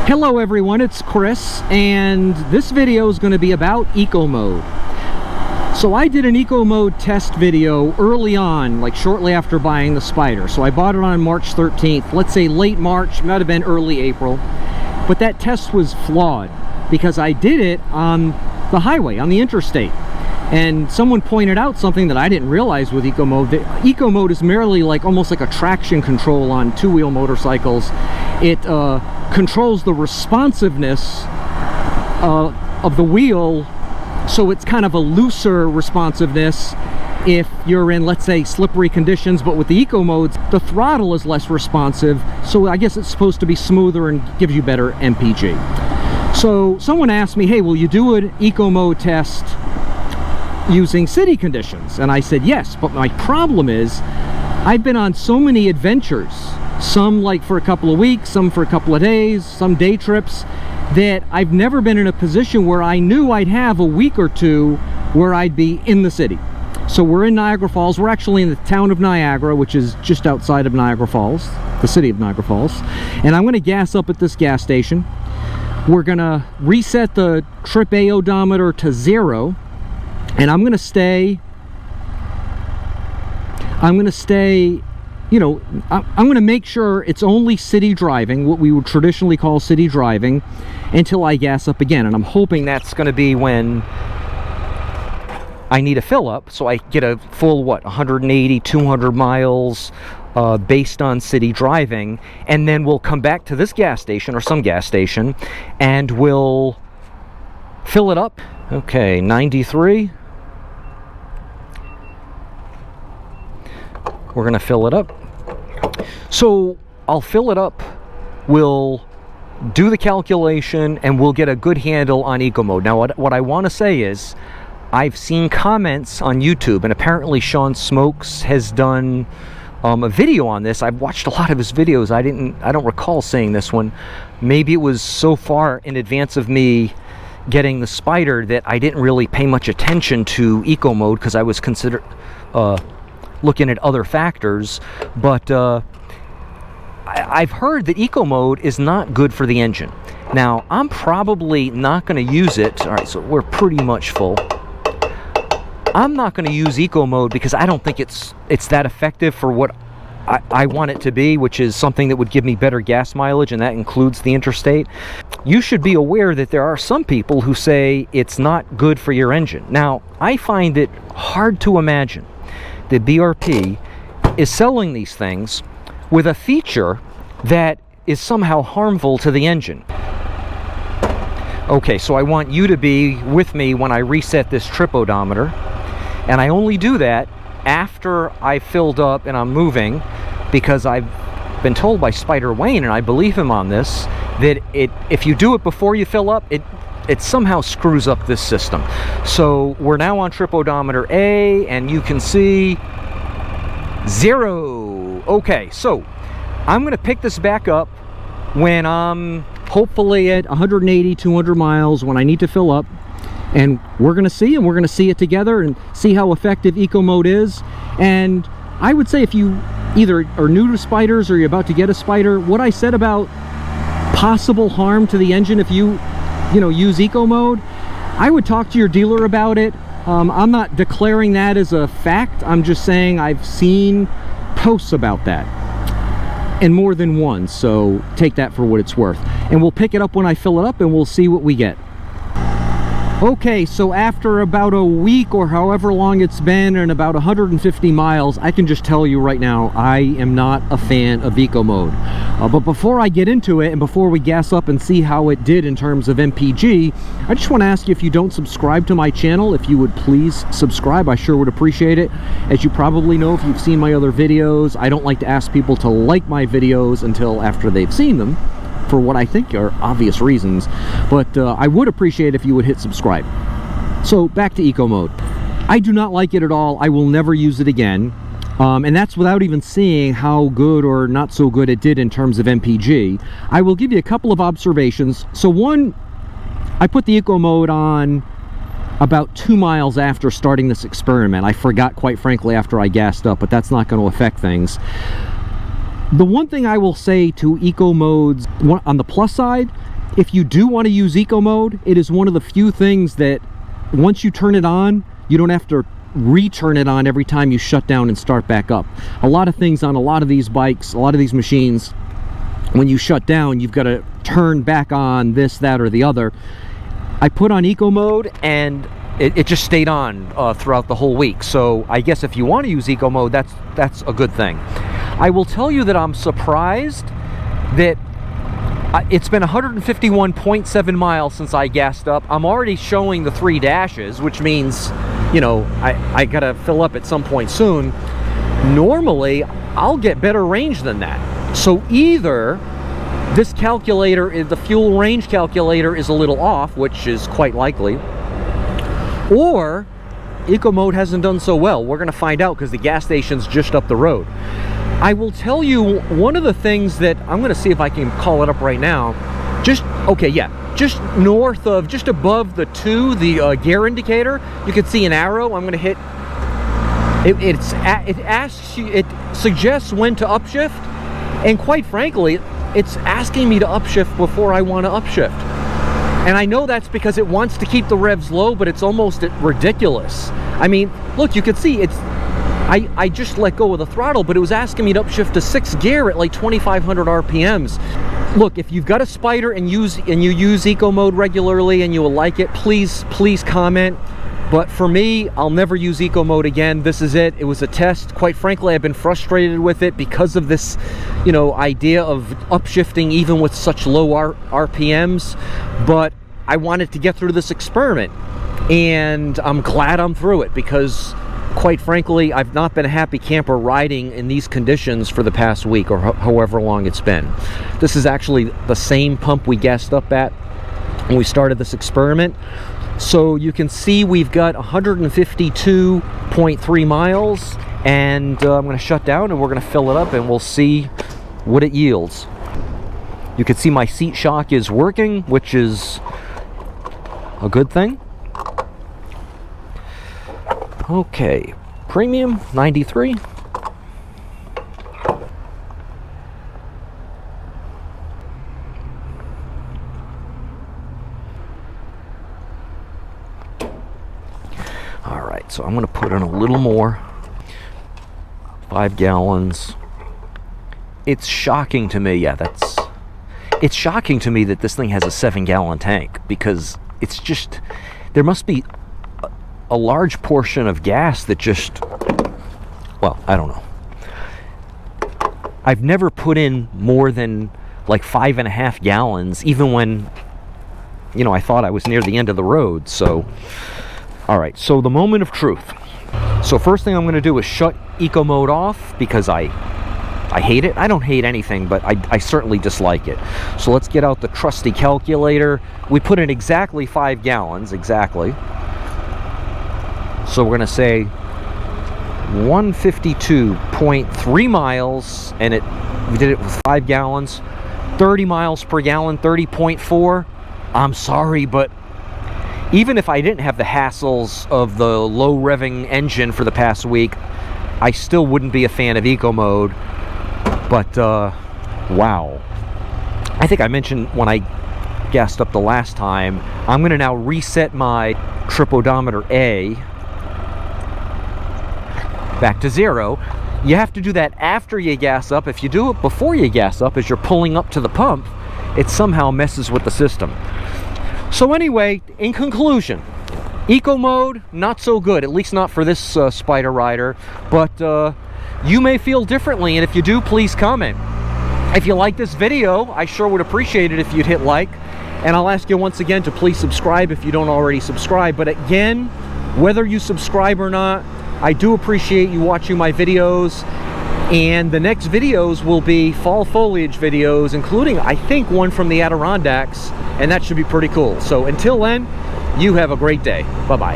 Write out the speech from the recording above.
Hello everyone, it's Chris, and this video is going to be about eco mode. So I did an eco mode test video early on, like shortly after buying the Spyder. So I bought it on March 13th, let's say late March, might have been early April. But that test was flawed because I did it on the highway, on the interstate. And someone pointed out something that I didn't realize with eco mode. The eco mode is merely like almost like a traction control on two-wheel motorcycles. It controls the responsiveness of the wheel, so it's kind of a looser responsiveness if you're in, let's say, slippery conditions. But with the eco modes, the throttle is less responsive, so I guess it's supposed to be smoother and gives you better MPG. So someone asked me, hey, will you do an eco mode test using city conditions? And I said yes, but my problem is I've been on so many adventures, some like for a couple of weeks, some for a couple of days, some day trips, that I've never been in a position where I knew I'd have a week or two where I'd be in the city. So we're in Niagara Falls. We're actually in the town of Niagara, which is just outside of Niagara Falls, the city of Niagara Falls. And I'm going to gas up at this gas station. We're going to reset the trip A odometer to 0. And I'm going to stay, you know, I'm going to make sure it's only city driving, what we would traditionally call city driving, until I gas up again. And I'm hoping that's going to be when I need a fill up, so I get a full, what, 180, 200 miles based on city driving. And then we'll come back to this gas station or some gas station and we'll fill it up. Okay, 93. We're going to fill it up. So I'll fill it up, we'll do the calculation, and we'll get a good handle on eco mode. Now what I want to say is, I've seen comments on YouTube, and apparently Sean Smokes has done a video on this. I've watched a lot of his videos. I don't recall seeing this one. Maybe it was so far in advance of me getting the Spyder that I didn't really pay much attention to eco mode because I was looking at other factors. But I've heard that eco mode is not good for the engine. Now I'm probably not going to use it. All right, so we're pretty much full. I'm not going to use eco mode because I don't think it's that effective for what I want it to be, which is something that would give me better gas mileage, and that includes the interstate. You should be aware that there are some people who say it's not good for your engine. Now I find it hard to imagine that BRP is selling these things with a feature that is somehow harmful to the engine. Okay, so I want you to be with me when I reset this trip odometer, and I only do that after I've filled up and I'm moving, because I've been told by Spyder Wayne, and I believe him on this, that if you do it before you fill up, it somehow screws up this system. So we're now on trip odometer A, and you can see 0. Okay, so I'm going to pick this back up when I'm hopefully at 180, 200 miles when I need to fill up. And we're going to see it together and see how effective eco mode is. And I would say if you either are new to Spyders or you're about to get a Spyder, what I said about possible harm to the engine if you use eco mode, I would talk to your dealer about it. I'm not declaring that as a fact. I'm just saying I've seen posts about that, and more than one, so take that for what it's worth. And we'll pick it up when I fill it up, and we'll see what we get. Okay, so after about a week or however long it's been and about 150 miles, I can just tell you right now, I am not a fan of eco mode. But before I get into it and before we gas up and see how it did in terms of MPG, I just want to ask you, if you don't subscribe to my channel, if you would please subscribe. I sure would appreciate it. As you probably know, if you've seen my other videos, I don't like to ask people to like my videos until after they've seen them, for what I think are obvious reasons, but I would appreciate if you would hit subscribe. So back to eco mode. I do not like it at all. I will never use it again, and that's without even seeing how good or not so good it did in terms of MPG. I will give you a couple of observations. So one, I put the eco mode on about 2 miles after starting this experiment. I forgot, quite frankly, after I gassed up, but that's not going to affect things. The one thing I will say to eco modes on the plus side if you do want to use eco mode, it is one of the few things that once you turn it on, you don't have to return it on every time you shut down and start back up. A lot of things on a lot of these bikes, a lot of these machines, when you shut down, you've got to turn back on this, that, or the other. I put on eco mode and it just stayed on throughout the whole week. So I guess if you want to use eco mode, that's a good thing. I will tell you that I'm surprised that it's been 151.7 miles since I gassed up. I'm already showing the 3 dashes, which means, you know, I gotta fill up at some point soon. Normally, I'll get better range than that. So either this calculator, the fuel range calculator, is a little off, which is quite likely, or eco mode hasn't done so well. We're gonna find out because the gas station's just up the road. I will tell you one of the things that I'm going to see if I can call it up right now. Just north of, just above the 2, the gear indicator, you can see an arrow. I'm going to hit. It asks you, it suggests when to upshift, and quite frankly, it's asking me to upshift before I want to upshift. And I know that's because it wants to keep the revs low, but it's almost ridiculous. I mean, look, you can see it's. I just let go of the throttle, but it was asking me to upshift to 6th gear at like 2,500 RPMs. Look, if you've got a Spyder and you use eco mode regularly and you will like it, please comment. But for me, I'll never use eco mode again. This is it. It was a test. Quite frankly, I've been frustrated with it because of this, you know, idea of upshifting even with such low RPMs. But I wanted to get through this experiment, and I'm glad I'm through it because, quite frankly, I've not been a happy camper riding in these conditions for the past week or however long it's been. This is actually the same pump we gassed up at when we started this experiment. So you can see we've got 152.3 miles, and I'm going to shut down and we're going to fill it up and we'll see what it yields. You can see my seat shock is working, which is a good thing. Okay, premium 93. All right, so I'm going to put in a little more. 5 gallons. It's shocking to me. Yeah, it's shocking to me that this thing has a 7-gallon tank, because it's just, there must be a large portion of gas that just, well, I don't know. I've never put in more than like 5.5 gallons, even when, you know, I thought I was near the end of the road. So, all right, so the moment of truth. So first thing I'm going to do is shut eco mode off because I hate it. I don't hate anything, but I certainly dislike it. So let's get out the trusty calculator. We put in exactly 5 gallons, exactly. So we're going to say 152.3 miles, and we did it with 5 gallons, 30 miles per gallon, 30.4. I'm sorry, but even if I didn't have the hassles of the low revving engine for the past week, I still wouldn't be a fan of eco mode. But wow. I think I mentioned when I gassed up the last time, I'm going to now reset my trip odometer A back to 0. You have to do that after you gas up. If you do it before you gas up, as you're pulling up to the pump, it somehow messes with the system. So anyway, in conclusion, eco mode, not so good, at least not for this Spyder rider, but you may feel differently, and if you do, please comment. If you like this video, I sure would appreciate it if you'd hit like, and I'll ask you once again to please subscribe if you don't already subscribe. But again, whether you subscribe or not, I do appreciate you watching my videos, and the next videos will be fall foliage videos, including, I think, one from the Adirondacks, and that should be pretty cool. So until then, you have a great day. Bye-bye.